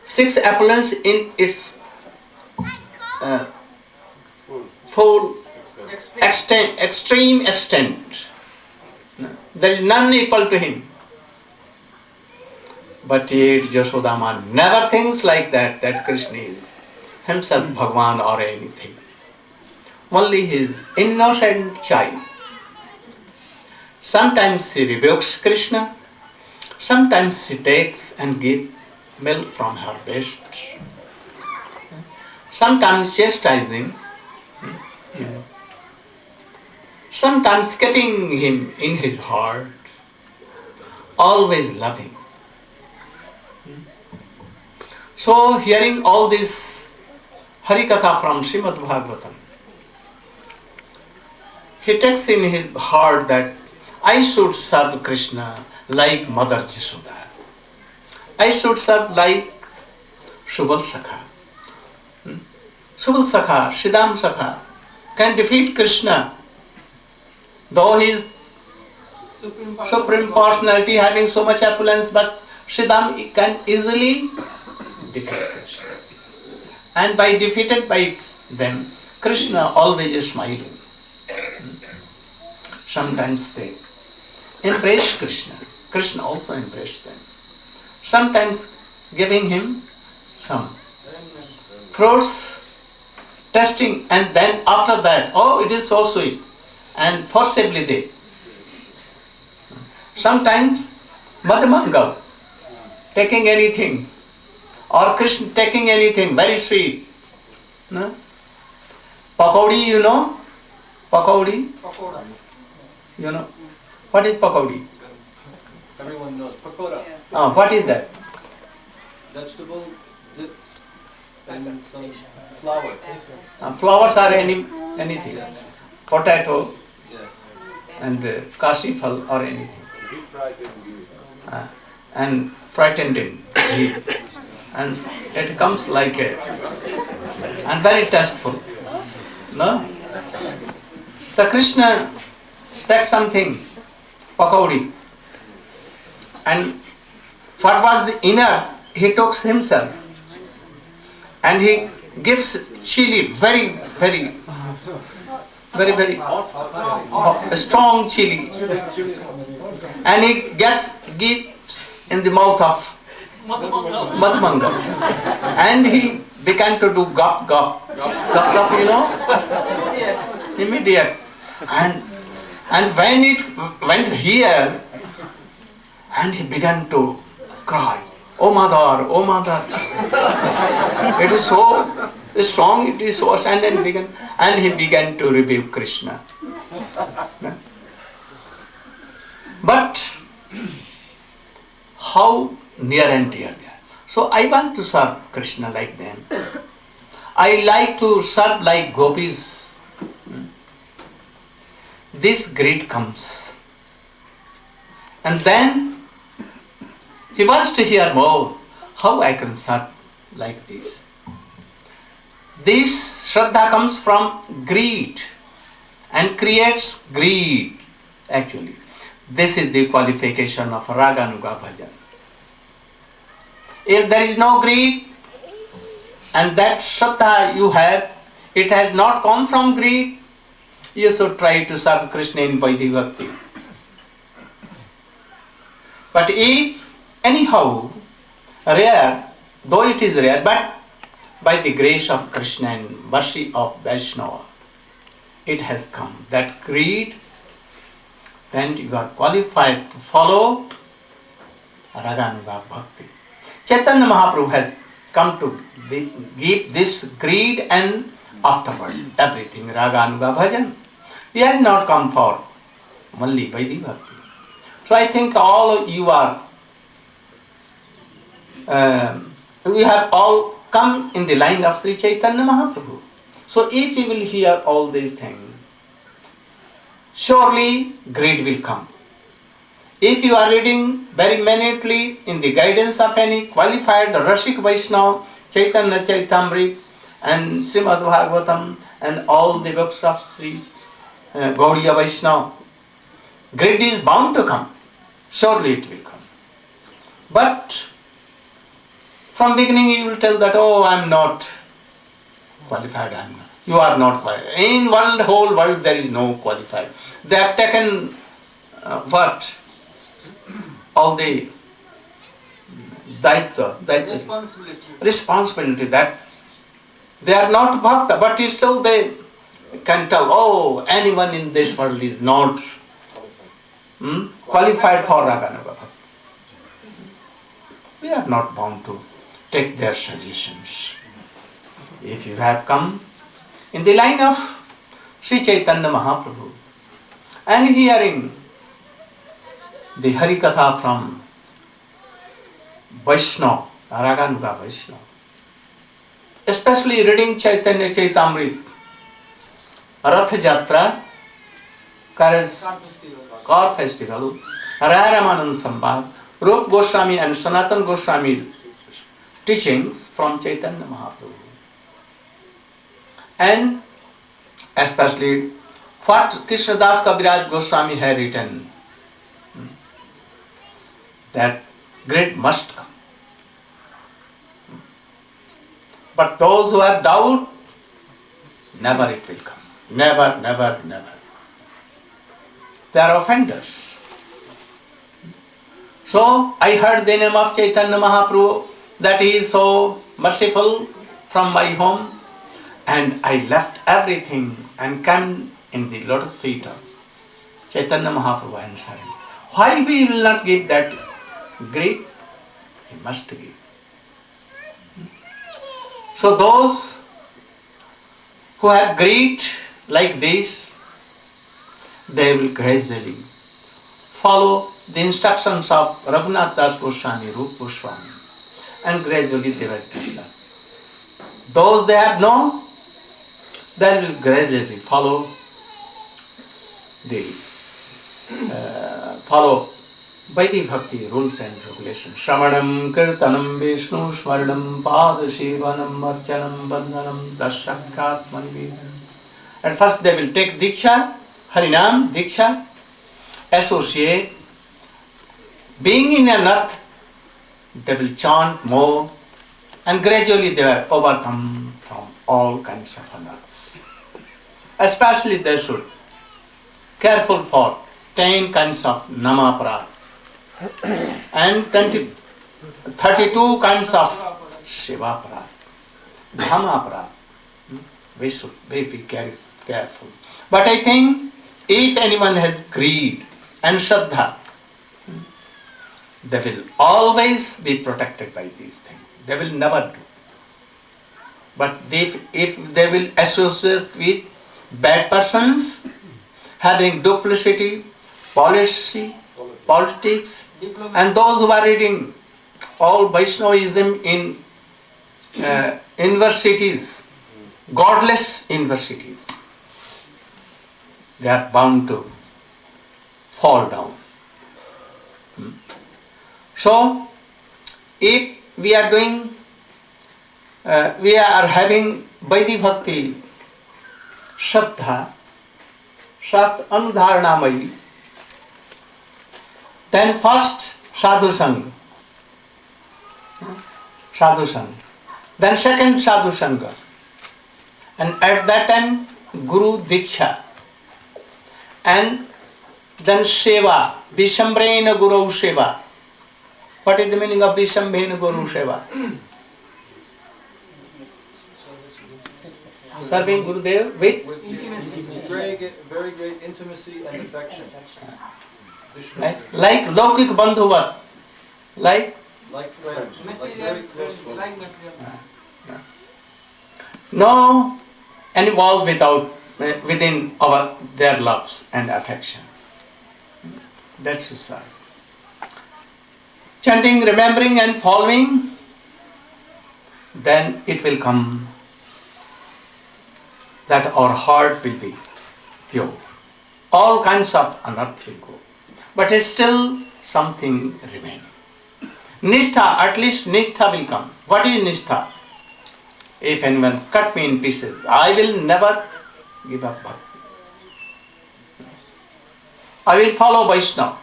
6 opulence in its full extreme extent. There is none equal to him. But yet Yasodama never thinks like that Krishna is himself Bhagwan or anything. Only his innocent child. Sometimes he rebukes Krishna, sometimes he takes and gives milk from her breast. Sometimes chastising, sometimes keeping him in his heart, always loving. So hearing all this Harikatha from Srimad Bhagavatam, he takes in his heart that I should serve Krishna like Mother Jasoda. I should serve like Subal Sakha. Subal Sakha, Siddham Sakha can defeat Krishna, though he is Supreme Personality having so much opulence, but Sridham can easily defeat Krishna. And by defeated by them, Krishna always is smiling. Sometimes they embrace Krishna. Krishna also embraced them. Sometimes giving him some fruits, testing, and then after that, oh, it is so sweet, and forcibly they. Sometimes Madhmangal taking anything, or Krishna taking anything very sweet. No? Pakodi, you know? Pakodi? You know? What is pakodi? Everyone knows. Pakoda. What is that? Vegetable dipped in some flour. Flowers are anything. Potato Yes. and kasi phal or anything. Deep fried in ghee. And frightened in ghee. And it comes like a, and very tasteful. No? The Krishna takes something, pakodi, and what was the inner, he took himself, and he gives chili, very strong chili, and he gives in the mouth of Madhmangal, and he began to do gop gop, you know, immediate, and when it went here, and he began to cry, "Oh mother, oh mother!" It is so strong, it is so, and he began to rebuke Krishna. But how near and dear they are. So I want to serve Krishna like them. I like to serve like gopis. This greed comes. And then he wants to hear more. How I can serve like this. This Shraddha comes from greed and creates greed actually. This is the qualification of Raganuga Bhajan. If there is no greed and that Shraddha you have, it has not come from greed, you should try to serve Krishna in Vaidhi Bhakti. But if anyhow rare, though it is rare, but by the grace of Krishna and mercy of Vaishnava, it has come. That greed, then you are qualified to follow Raganuga Bhakti. Chaitanya Mahaprabhu has come to give this greed and afterward everything Raganuga Bhajan. He has not come for only Vaidhi Bhakti. So I think all you are, we have all come in the line of Sri Chaitanya Mahaprabhu. So if you will hear all these things, surely greed will come. If you are reading very minutely in the guidance of any qualified Rashik Vaishnava, Chaitanya Chaitamrit and Srimad Bhagavatam and all the books of Sri Gaudiya Vaishnava, greed is bound to come. Surely it will come. But from beginning you will tell that, oh, I am not qualified. You are not qualified. In whole world there is no qualified. They have taken what? All the responsibility that they are not bhakta, but still they can tell, oh, anyone in this world is not qualified for Raganuga Bhakti. We are not bound to take their suggestions. If you have come in the line of Sri Chaitanya Mahaprabhu and hearing the Harikatha from Vaishnava, Raganuga Vaishnava, especially reading Chaitanya Chaitamrit, Rath Jatra, Car Festival, Raramanand Sambhag, Rup Gosvami and Sanatan Goswami teachings from Chaitanya Mahaprabhu. And especially what Krishnadas Kaviraj Goswami had written, that Greed must come. But those who have doubt, never it will come. Never, never, never. They are offenders. So I heard the name of Chaitanya Mahaprabhu, that he is so merciful from my home, and I left everything and came in the lotus feet of Chaitanya Mahaprabhu and said, why we will not give that greed? We must give. So those who have greed like this, they will gradually follow the instructions of Raghunatha Gosvami, Rupa Gosvami, and gradually they will do that. Those they have known, they will gradually follow Vaidhi Bhakti rules and regulations. Shravanam, Kirtanam, Vishnu, Smaranam, Padashivanam, Archanam, Bandhanam, Dasakatmani Vedanam. At first they will take Diksha, Harinam, Diksha, associate. Being in an earth, they will chant more, and gradually they are overcome from all kinds of unearths. Especially they should careful for 10 kinds of namaparad and 32 kinds of shivaparad, dhammaparad. We should be careful. But I think if anyone has greed and shraddha, they will always be protected by these things. They will never do. But if they will associate with bad persons, having duplicity, politics, and those who are reading all Vaishnavism in universities, godless universities, they are bound to fall down. So, if we are doing, we are having Vaidhi Bhakti, Shraddha, Shastra Anudharanamayi, then first Sadhu Sangha, then second Sadhu Sangha, and at that time Guru Diksha, and then Seva, Vishambrena Guru Seva. What is the meaning of Vishambrena Guru Seva? Serving Gurudev with intimacy. Very great intimacy and affection. Like Laukik Bandhuvat. Like friends. Like very close friends. No any wall within their loves and affection. That's suicide. Chanting, remembering and following, then it will come that our heart will be pure. All kinds of unearth will go. But still something remains. Nishtha, at least Nishtha will come. What is Nishtha? If anyone cut me in pieces, I will never give up bhakti. I will follow Vaishnava.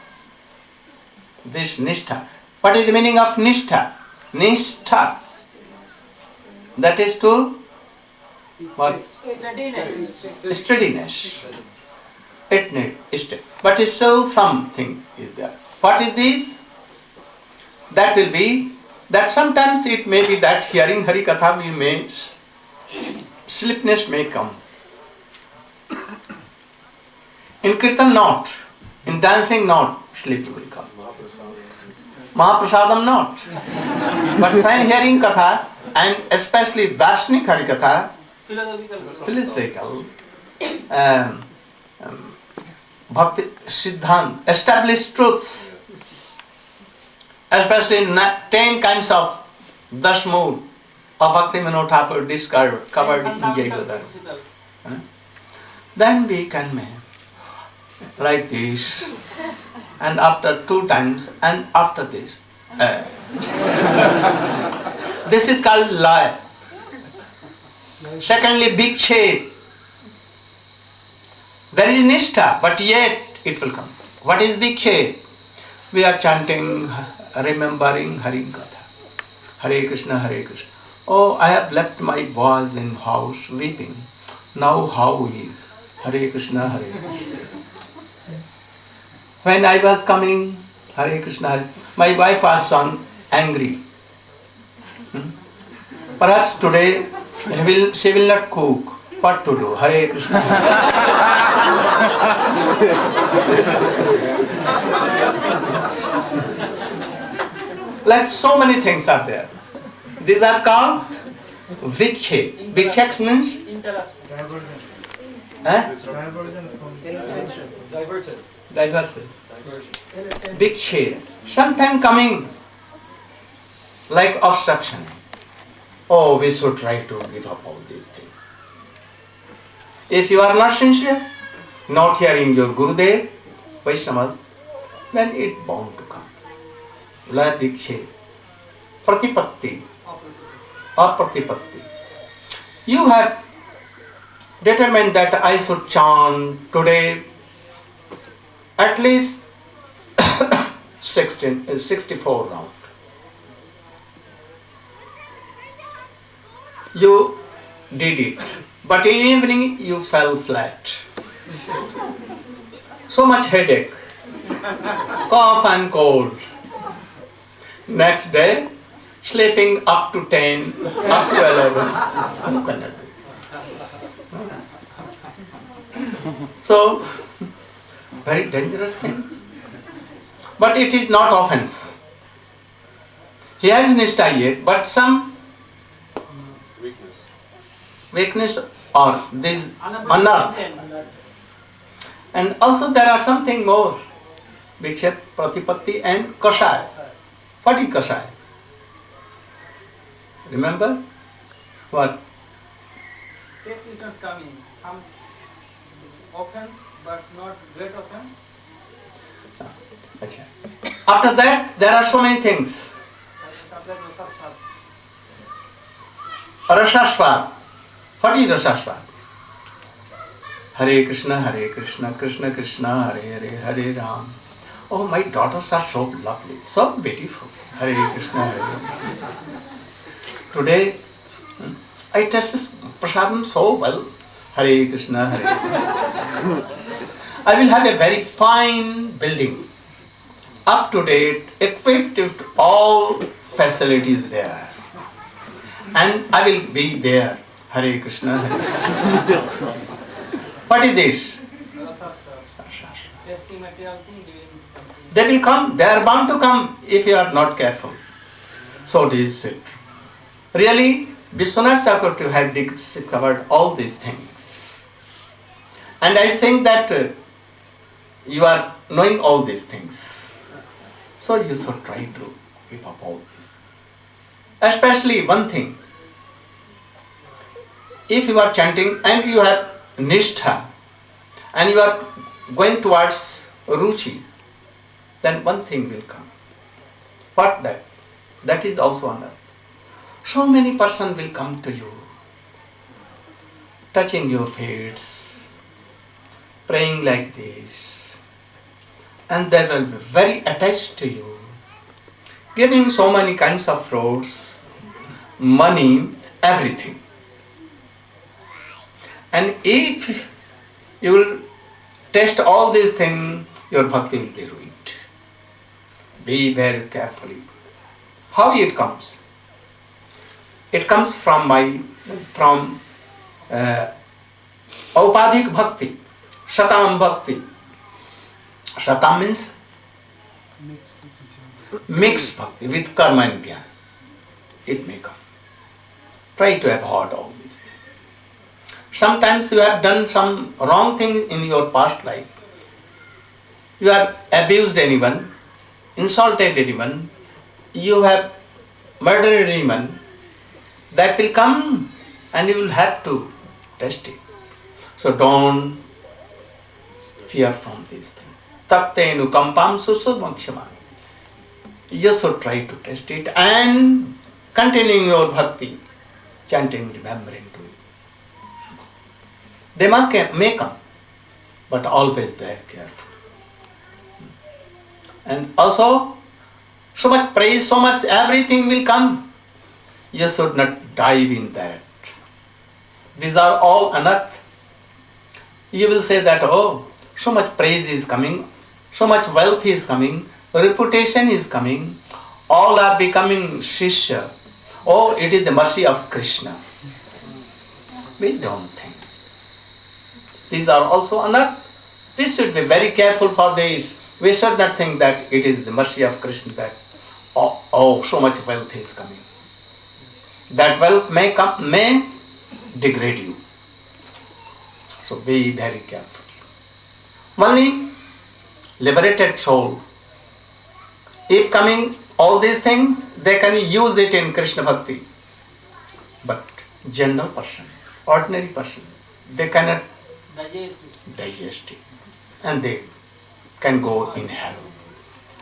This Nishtha. What is the meaning of Nishtha? Nishtha. That is to what? Steadiness. But still something is there. What is this? That will be that sometimes it may be that hearing Hari Katha we may sleepiness may come. In Kirtan not, in dancing not, sleep will come. Mahaprasadam not. But when hearing Katha, and especially Darshanik Hari Katha, philosophical, Bhakti Siddhant, established truths, especially in 10 kinds of dash mood of Bhakti Vinod Thakur covered in Jaygodar. Then we can make like this, and after 2 times, and after this. This is called lie. Secondly, big shade. There is nishtha, but yet it will come. What is big shade? we are chanting, remembering Hari Katha. Hare Krishna, Hare Krishna. Oh, I have left my boys in house weeping. Now how is Hare Krishna, Hare Krishna. When I was coming, Hare Krishna, Hare, my wife was angry. Perhaps today she will not cook. What to do? Hare Krishna. Like so many things are there. These are called vikshe. Vikshe means diversion. Vikshe. Sometimes coming like obstruction. Oh, we should try to give up all these things. If you are not sincere, not hearing your Gurudev, Vaishnavas, then it bound to come. La Dikshe, Pratipatti, or Pratipatti. You have determined that I should chant today at least 64 rounds. You did it, but in evening you fell flat. So much headache, cough and cold. Next day, sleeping up to 10, up to 11. So, very dangerous thing. But it is not offense. He has nishta yet, but some weakness or this unearth. And also there are something more. Vikshet, Pratipatti and Kashaya. What is Kashaya? Remember? What? Taste is not coming. Some offense, but not great offense. After that, there are so many things. Rasaswad. What is Rasaswad? Hare Krishna, Krishna Krishna, Hare Hare, Hare Ram. Oh, my daughters are so lovely, so beautiful. Hare Krishna, Hare Krishna. Today, I tasted prasadam so well. Hare Krishna, Hare Krishna. I will have a very fine building, up to date, equipped with all facilities there. And I will be there. Hare Krishna, Hare Krishna. What is this? They will come, they are bound to come if you are not careful. So this is it. Really, Vishwanath Chakravarti had discovered all these things. And I think that you are knowing all these things. So you should try to give up all this. Especially one thing. If you are chanting and you have nishtha and you are going towards ruchi, then one thing will come. What that? That is also another. So many persons will come to you, touching your feet, praying like this, and they will be very attached to you, giving so many kinds of fruits, money, everything. And if you will test all these things, your bhakti will be ruined. Be very carefully. How it comes? It comes from Aupadhik Bhakti, Shakam Bhakti. Shakam means mixed Bhakti with karma and jnana. It may come. Try to avoid all these things. Sometimes you have done some wrong thing in your past life. You have abused anyone, insulted anyone, you have murdered anyone. That will come and you will have to test it. So don't fear from these things. Tattenu kampam susubhakshamani. You should try to test it and continuing your bhakti, chanting, remembering to it. They may come, but always be careful. And also, so much praise, so much everything will come. You should not dive in that. These are all unearthed. You will say that, oh, so much praise is coming, so much wealth is coming, reputation is coming, all are becoming Shishya. Oh, it is the mercy of Krishna. We don't think. These are also unearthed. We should be very careful for this. We should not think that it is the mercy of Krishna that, oh, so much wealth is coming. That wealth may degrade you. So be very careful. Only liberated soul, if coming all these things, they can use it in Krishna Bhakti. But general person, ordinary person, they cannot digest it. And they can go in hell.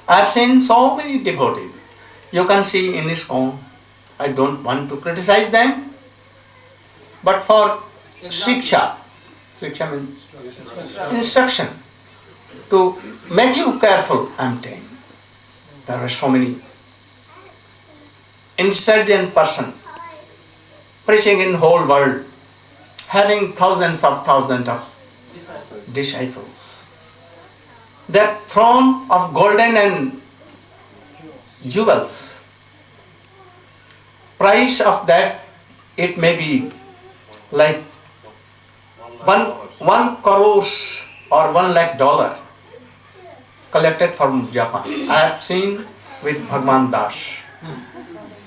I have seen so many devotees. You can see in his home. I don't want to criticize them. But for Shiksha means instruction, to make you careful, I am saying. There are so many intelligent person preaching in whole world, having thousands of disciples. Their throne of golden and jewels. Price of that, it may be like one crore or $1 lakh collected from Japan. I have seen with Bhagwan Das.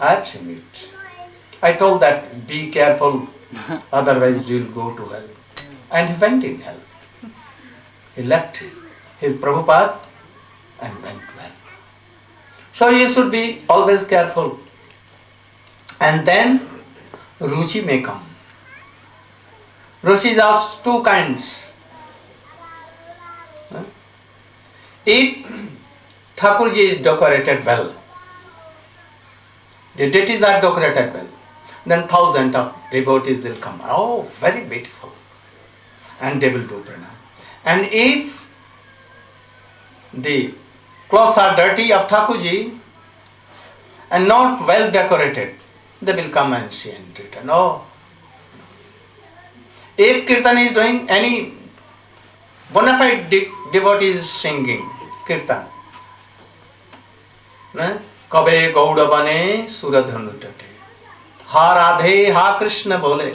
I have seen it. I told that be careful, otherwise you will go to hell. And he went in hell. He left his Prabhupada and went to hell. So you should be always careful. And then Ruchi may come. Ruchi is of two kinds. If Thakurji is decorated well, the deities are decorated well, then thousands of devotees will come. Oh, very beautiful. And they will do pranam. And if the clothes are dirty of Thakurji and not well decorated, they will come and see and return. Oh. If Kirtan is doing, any bona fide devotee is singing Kirtan, Kabe Gauda Bane Suradhanu Tate, Ha Radhe Ha Krishna Bole,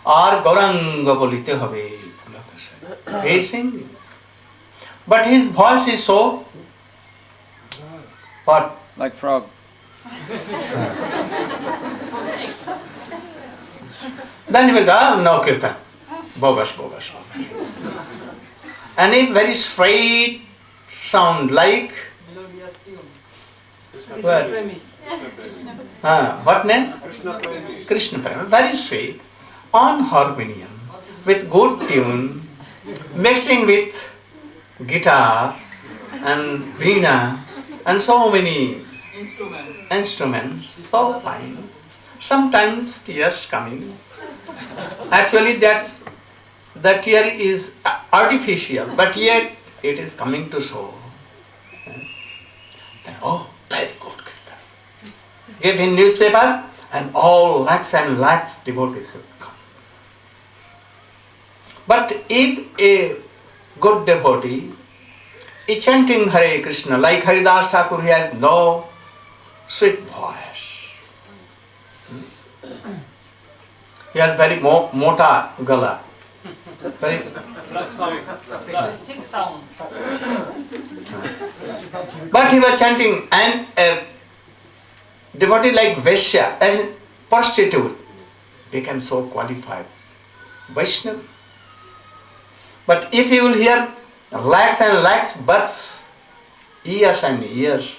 Ar Gauranga Bolite Habe, he is singing. But his voice is so, what? Like frog. Then he will go, no Kirtan, bogus. And if very straight sound like, what name? Krishna Prema, very straight, on harmonium, with good tune, mixing with guitar and veena and so many instruments, so fine. Sometimes tears coming. Actually that tear is artificial, but yet it is coming to show. Oh, very good Kirtan. Give in newspaper and all lakhs and lakhs devotees will come. But if a good devotee is chanting Hare Krishna, like Haridas Thakur, he has no sweet voice. He has very mota gala. Very thick sound. But he was chanting, and a devotee like Vaishya, as a prostitute, became so qualified. Vaishnava. But if you will hear lakhs and lakhs, births, years and years,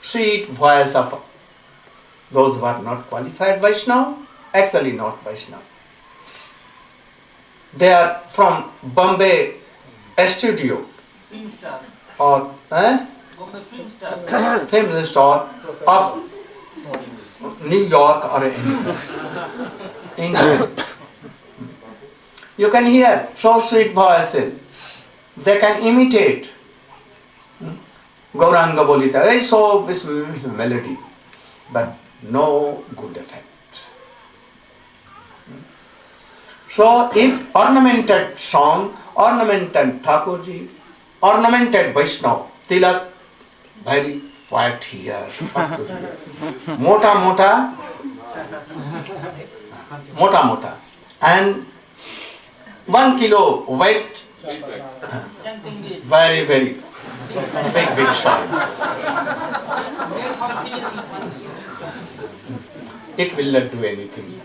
sweet voice of those who are not qualified Vaishnava, actually not Vaishnava. They are from Bombay studio or famous star of New York or England. You can hear so sweet voices. They can imitate Gauranga Bolita, I saw this melody, but no good effect. So if ornamented song, ornamented Thakurji, ornamented Vaishnava, Tilak, very quiet here, mota, and 1 kilo weight, very big size. It will not do anything.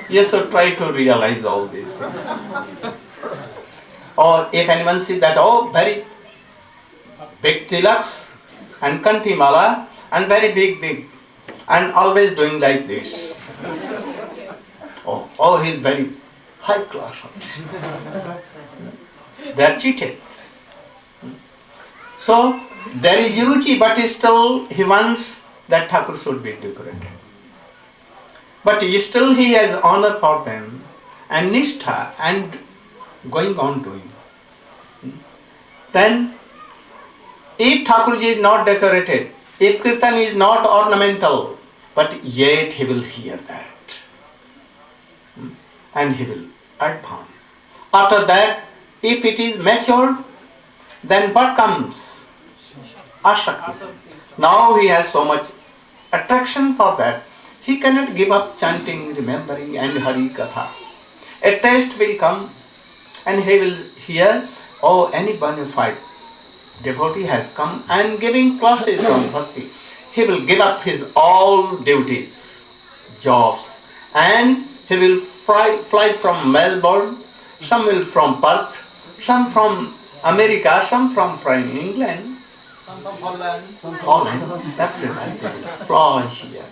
You should try to realize all this. Or if anyone sees that, oh, very big tilaks and kanti mala and very big, and always doing like this. Oh, he is very high class. They are cheated. So there is ruchi, but still he wants that Thakur should be decorated. But still he has honor for them and nishtha and going on doing. Then if Thakurji is not decorated, if Kirtan is not ornamental, but yet he will hear that and he will advance. After that, if it is matured, then what comes? Ashakti. Now he has so much attraction for that. He cannot give up chanting, remembering and Hari Katha. A taste will come and he will hear, oh, any bona fide devotee has come and giving classes on bhakti. He will give up his all duties, jobs, and he will fly from Melbourne, some will from Perth, some from America, some from England. Some from Holland. Holland, that's the right thing. Fly here.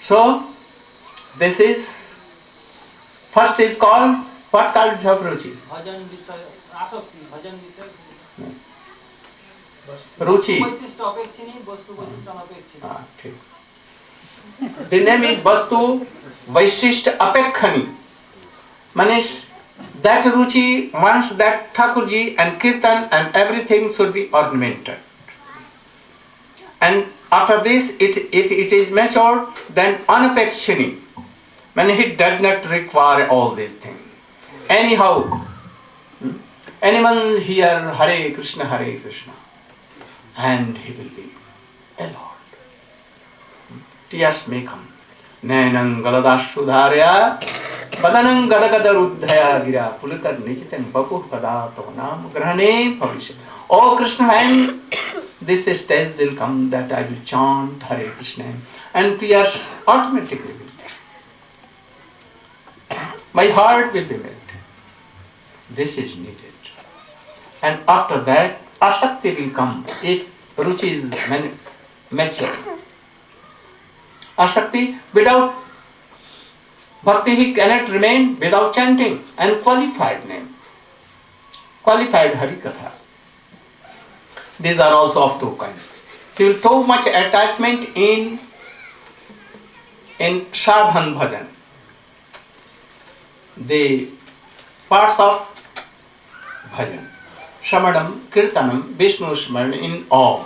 So, this is, first is called, what called Ruchi? Bhajan Visay, Asakti, Bhajan Visay. Ruchi. The name is Vastu Vaishishta Apekhani. Means that Ruchi wants that Thakurji and Kirtan and everything should be ornamented. And after this, if it is matured, then Anapekshani. When he does not require all these things. Anyhow, anyone here Hare Krishna, and he will be a Lord. Tears may come. Nainam galadashudharya, badanam gadagadaruddhaya gira, pulakar nichitam papuh padato nam grahane bhavishyat. Oh Krishna, when this stage will come that I will chant Hare Krishna, and tears automatically will come. My heart will be made. This is needed. And after that, Asakti will come if Ruchi is mature. Asakti, without Bhakti he cannot remain without chanting and qualified name. Qualified Harikatha. These are also of two kinds. He will too much attachment in sadhan bhajan. The parts of bhajan. Shamadam, Kirtanam, Vishnu Smaran in all.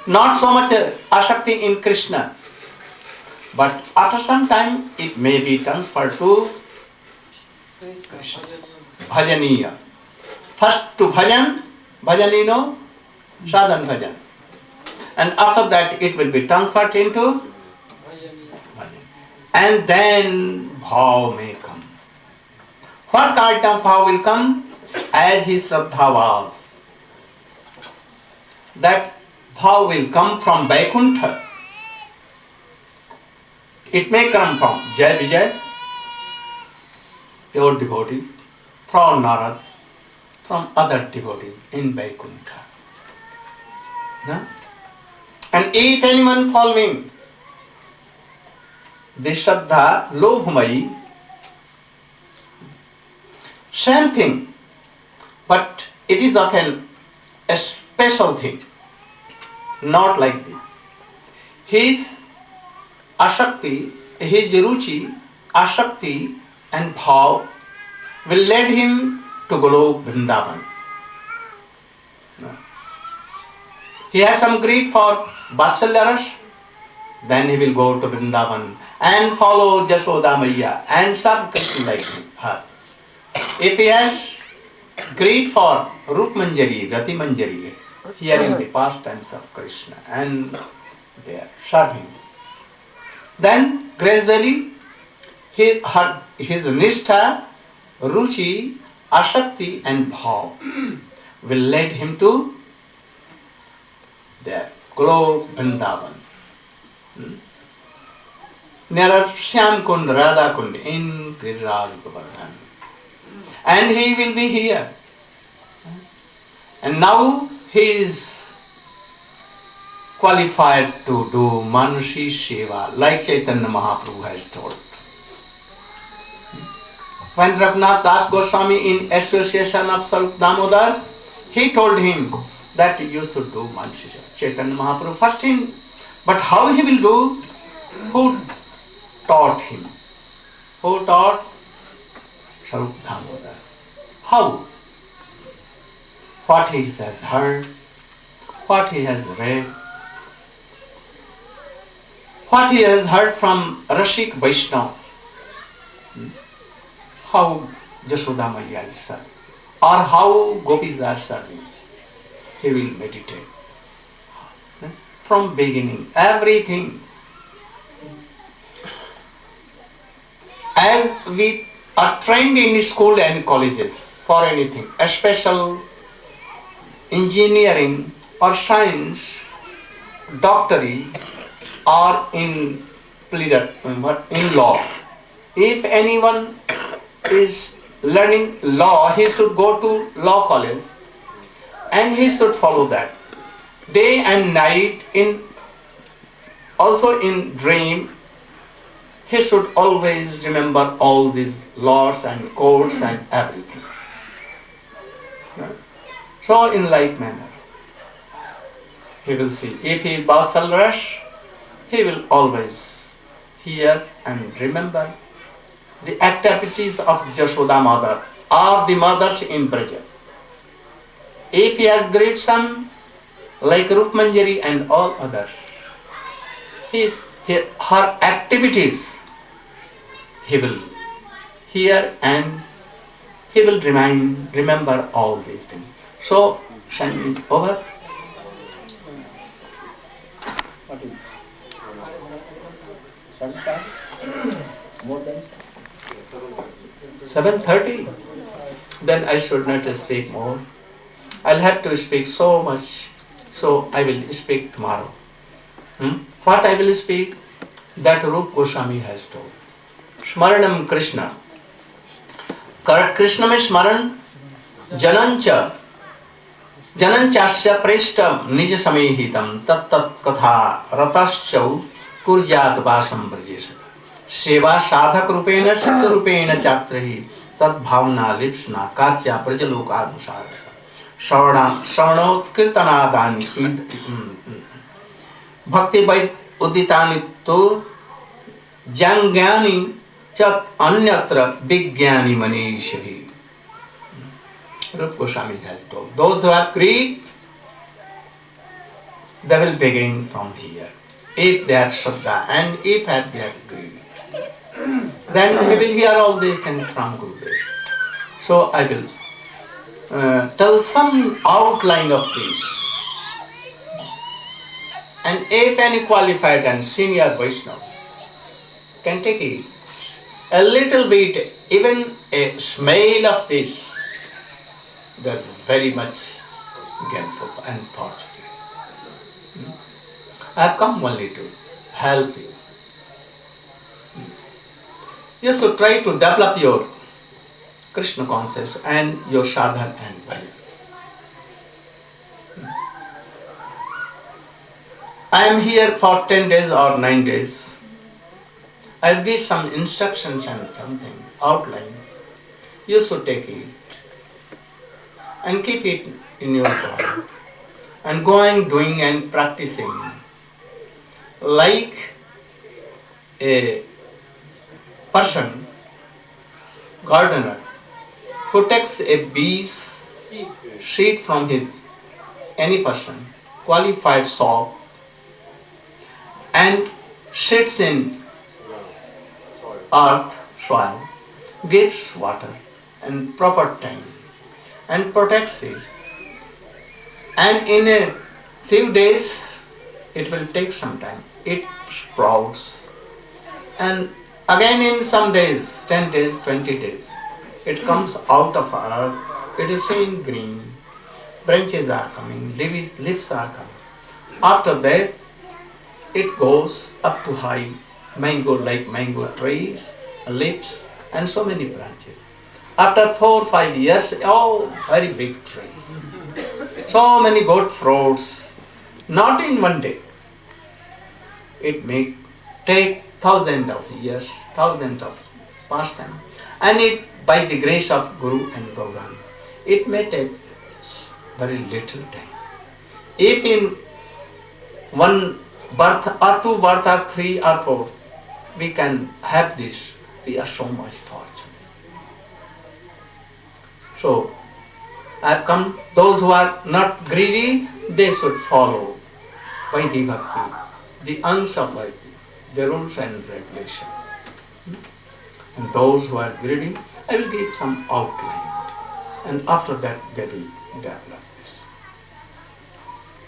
Not so much Asakti in Krishna, but after some time it may be transferred to Krishna. Bhajaniya. First to bhajan, bhajanino, sadhan bhajan. And after that it will be transferred into bhajan. And then bhav may come. What kind of bhav will come? As his Shraddha was. That bhav will come from Vaikuntha. It may come from Jai Vijay, pure devotees, from Narad, from other devotees in Vaikuntha. No? And if anyone following this Shraddha, Lobhumai, same thing, but it is often a special thing, not like this. His Asakti, his Ruchi, Asakti and Bhav will lead him to Golok Vrindavan. No. He has some greed for Vatsalya Ras, then he will go to Vrindavan and follow Jashoda Maiya and serve Krishna like her. If he has greed for Rup Manjari, Rati Manjari, hearing the pastimes of Krishna and they are serving, then gradually his Nishtha, Ruchi, Asakti and Bhav will lead him to their Golok Vrindavan. Near Shyam Kund, Radha Kund in Giriraj Govardhan. And he will be here. And now he is qualified to do manasi-seva, like Chaitanya Mahaprabhu has told. When Raghunatha Das Gosvami, in association of Sarup Damodar, he told him that you should do manasi-seva. Chaitanya Mahaprabhu first him, but how he will do? Who taught him? Who taught? Sarup Damodar. How? What he has heard, what he has read, what he has heard from Rashik Vaishnava, how Jashoda Maiya is serving, or how gopis are serving, he will meditate. From beginning, everything. As we are trained in school and colleges for anything, a special engineering or science, doctorate, or in law. If anyone is learning law, he should go to law college and he should follow that. Day and night, also in dream, he should always remember all these laws and codes and everything. So in like manner, he will see. If he is Vatsal Rash, he will always hear and remember the activities of Jashoda mother or the mothers in Braja. If he has great son, like Rup Manjari and all others, her activities he will hear and he will remember all these things. So, Shani is over. What is 7 more than 7:30. Then I should not speak more. I'll have to speak so much. So I will speak tomorrow. What I will speak? That Rup Goswami has told. Smaranam Krishna. Krishna mein smaran jananchasya preshtam nij samehitam tat katha rataschau kurjat vasam brajesa. Seva sadhak rupena siddha rupena chatrahi tad bhavna lipsna karcha prajaloka anusara. Sharanot kirtanadani bhakti vaid uditani to jangyani chat anyatra vigyani manishahi. Rup Goswami has told. Those who have greed, they will begin from here. If they have Shraddha and if they have greed, then we will hear all these things from Gurudev. So I will tell some outline of this. And if any qualified and senior Vaishnava can take it, a little bit, even a smell of this, they are very much gainful and thoughtful. I have come only to help you. You should try to develop your Krishna consciousness and your sadhana and bhajan. I am here for 10 days or 9 days. I will give some instructions and something, outline. You should take it and keep it in your body. And going, doing and practicing like a person, gardener, who takes a bee's seed from any person, qualified shop, and sits in earth, soil, gives water and proper time, and protects it. And in a few days, it will take some time. It sprouts. And again in some days, 10 days, 20 days, it comes out of earth. It is seen green. Branches are coming, leaves are coming. After that, it goes up to high like mango trees, leaves, and so many branches. After 4 or 5 years, very big tree. So many good fruits, not in one day. It may take thousands of years, thousands of past time. And it, by the grace of Guru and Gosvami, it may take very little time. If in one birth or 2 birth or 3 or 4, we can have this, we are so much fortunate. So, I have come, those who are not greedy, they should follow by the bhakti, the angs of bhakti, the rules and regulations. And those who are greedy, I will give some outline. And after that, they will develop this.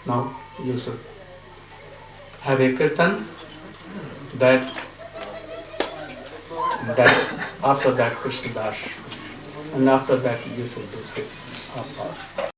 Now, you should have a kirtan that after that Krishna Das, and after that you should do kirtan.